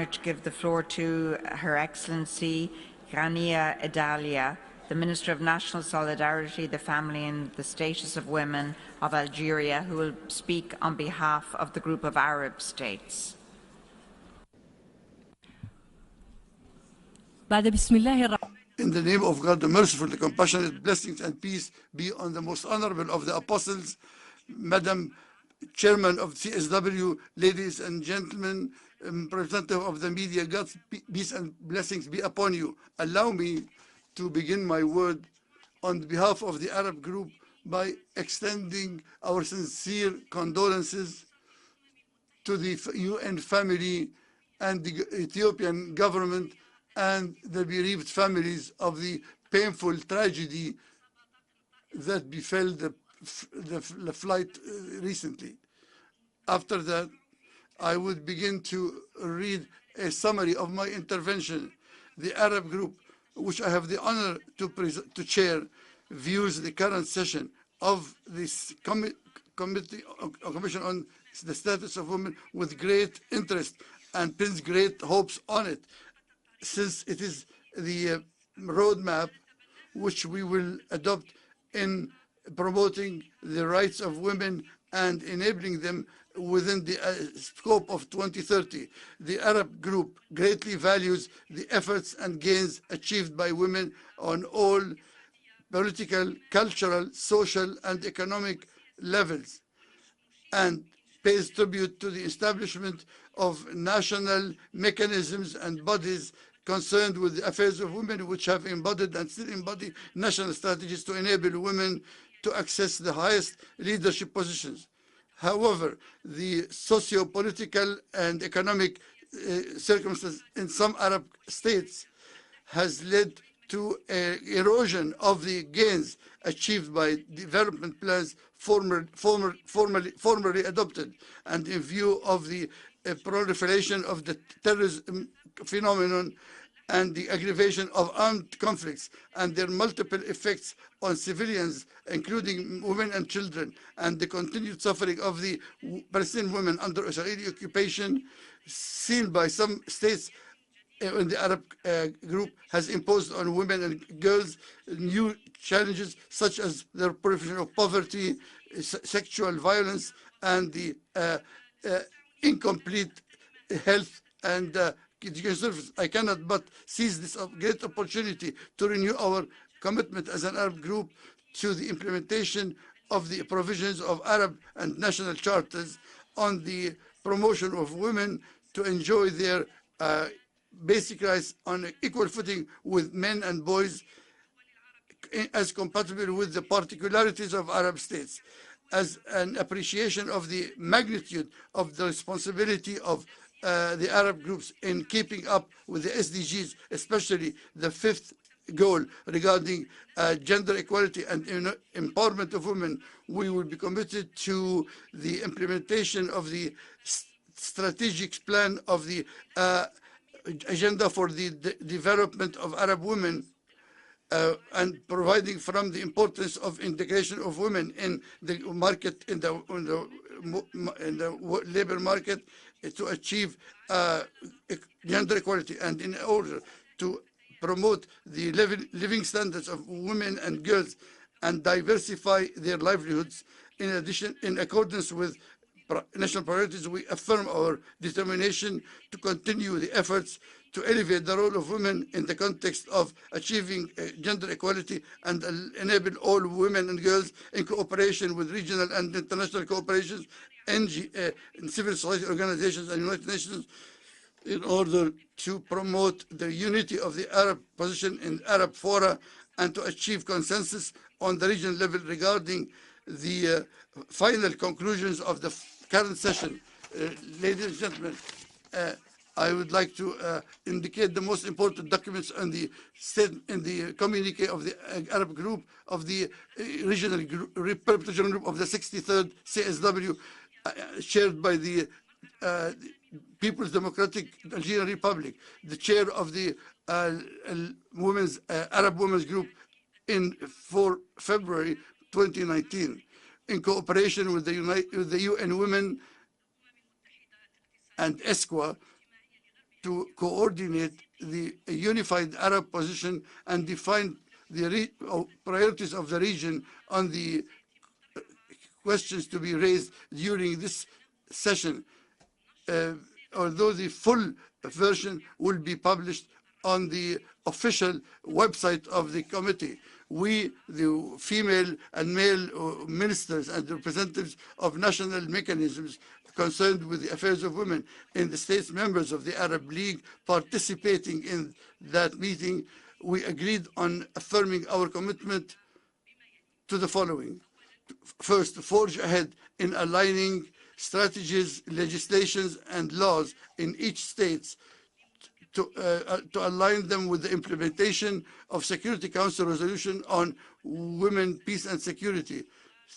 honour to give the floor to Her Excellency غنية الدالية, the Minister of National Solidarity, the Family and the Status of Women of Algeria, who will speak on behalf of the group of Arab states. In the name of God, the merciful, the compassionate, blessings and peace be on the most honorable of the apostles, Madam Chairman of CSW, ladies and gentlemen, representative of the media, God's peace and blessings be upon you. Allow me to begin my word on behalf of the Arab group by extending our sincere condolences to the UN family and the Ethiopian government and the bereaved families of the painful tragedy that befell the flight recently. After that, I would begin to read a summary of my intervention. The Arab group, which I have the honor to chair, views the current session of this Commission on the Status of Women with great interest and pins great hopes on it, since it is the roadmap which we will adopt in promoting the rights of women and enabling them within the scope of 2030. The Arab group greatly values the efforts and gains achieved by women on all political, cultural, social, and economic levels, and pays tribute to the establishment of national mechanisms and bodies concerned with the affairs of women, which have embodied and still embody national strategies to enable women to access the highest leadership positions. However, the socio-political and economic circumstances in some Arab states has led to an erosion of the gains achieved by development plans formerly adopted, and in view of the proliferation of the terrorism phenomenon and the aggravation of armed conflicts and their multiple effects on civilians, including women and children, and the continued suffering of the Palestinian women under Israeli occupation, seen by some states in the Arab group, has imposed on women and girls new challenges such as the proliferation of poverty, sexual violence, and the incomplete health and education service. I cannot but seize this great opportunity to renew our commitment as an Arab group to the implementation of the provisions of Arab and national charters on the promotion of women to enjoy their basic rights on an equal footing with men and boys, as compatible with the particularities of Arab states, as an appreciation of the magnitude of the responsibility of the Arab groups in keeping up with the SDGs, especially the fifth goal regarding gender equality and empowerment of women. We will be committed to the implementation of the strategic plan of the agenda for the development of Arab women, and providing from the importance of integration of women in the market, in the labor market, to achieve gender equality, and in order to promote the living standards of women and girls and diversify their livelihoods. In addition, in accordance with national priorities, we affirm our determination to continue the efforts to elevate the role of women in the context of achieving gender equality and enable all women and girls in cooperation with regional and international cooperations, in civil society organizations and United Nations, in order to promote the unity of the Arab position in Arab fora and to achieve consensus on the regional level regarding the final conclusions of the current session. Ladies and gentlemen, I would like to indicate the most important documents in the communique of the Arab group, of the regional group of the 63rd CSW, chaired by the People's Democratic Algerian Republic, the chair of the Arab Women's Group for February 2019, in cooperation with the UN Women and ESQA, to coordinate the unified Arab position and define the priorities of the region on the questions to be raised during this session, although the full version will be published on the official website of the committee. We, the female and male ministers and representatives of national mechanisms concerned with the affairs of women in the states members of the Arab League participating in that meeting, we agreed on affirming our commitment to the following. First, forge ahead in aligning strategies, legislations, and laws in each state to align them with the implementation of Security Council resolution on women, peace, and security,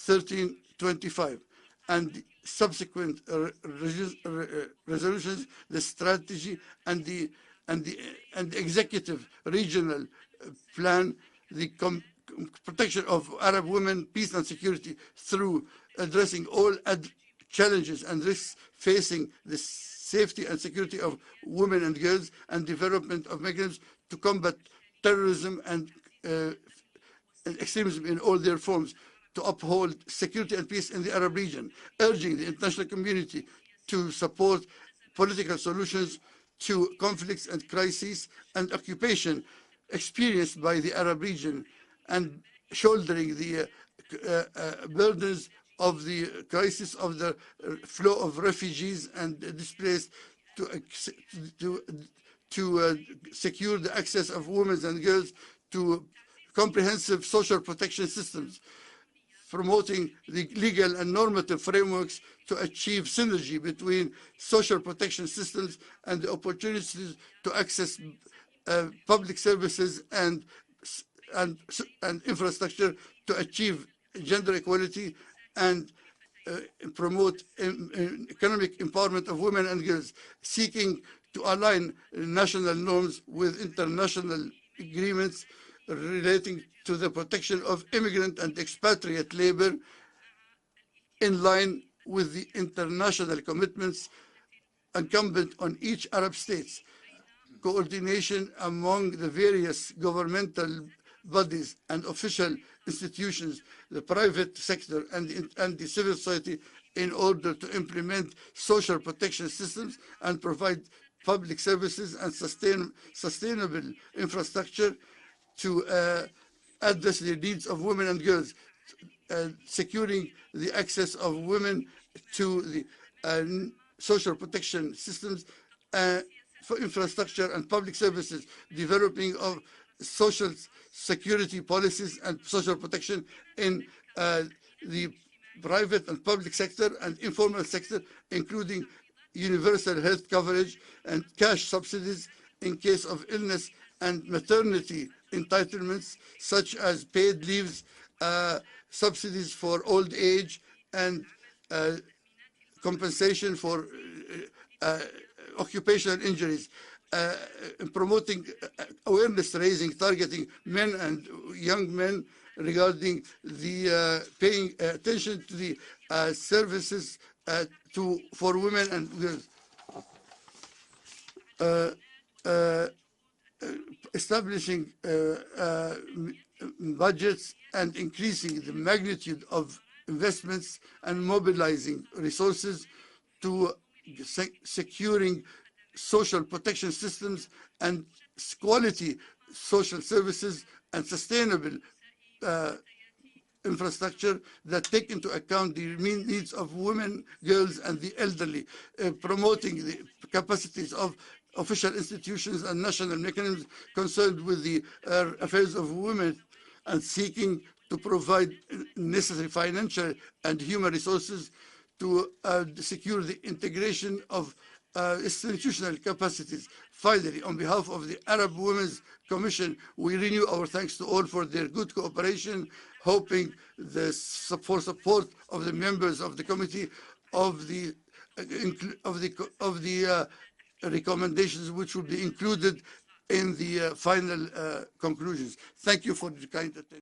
1325, and subsequent resolutions, the strategy, and the executive regional plan, the protection of Arab women, peace, and security through addressing all challenges and risks facing the safety and security of women and girls, and development of mechanisms to combat terrorism and extremism in all their forms, to uphold security and peace in the Arab region, urging the international community to support political solutions to conflicts and crises and occupation experienced by the Arab region, and shouldering the burdens of the crisis of the flow of refugees and displaced to secure the access of women and girls to comprehensive social protection systems, promoting the legal and normative frameworks to achieve synergy between social protection systems and the opportunities to access public services and infrastructure to achieve gender equality and promote economic empowerment of women and girls, seeking to align national norms with international agreements relating to the protection of immigrant and expatriate labor in line with the international commitments incumbent on each Arab state, coordination among the various governmental bodies and official institutions, the private sector, and the civil society in order to implement social protection systems and provide public services and sustainable infrastructure to address the needs of women and girls, securing the access of women to the social protection systems, for infrastructure and public services, developing of social security policies and social protection in the private and public sector and informal sector, including universal health coverage and cash subsidies in case of illness and maternity entitlements, such as paid leaves, subsidies for old age, and compensation for occupational injuries, promoting awareness raising, targeting men and young men regarding the paying attention to the services for women and girls, establishing budgets and increasing the magnitude of investments and mobilizing resources to securing social protection systems and quality social services and sustainable infrastructure that take into account the needs of women, girls, and the elderly, promoting the capacities of official institutions and national mechanisms concerned with the affairs of women, and seeking to provide necessary financial and human resources to secure the integration of institutional capacities. Finally, on behalf of the Arab Women's Commission, we renew our thanks to all for their good cooperation, hoping for support of the members of the committee of the recommendations which will be included in the final conclusions. Thank you for the kind attention.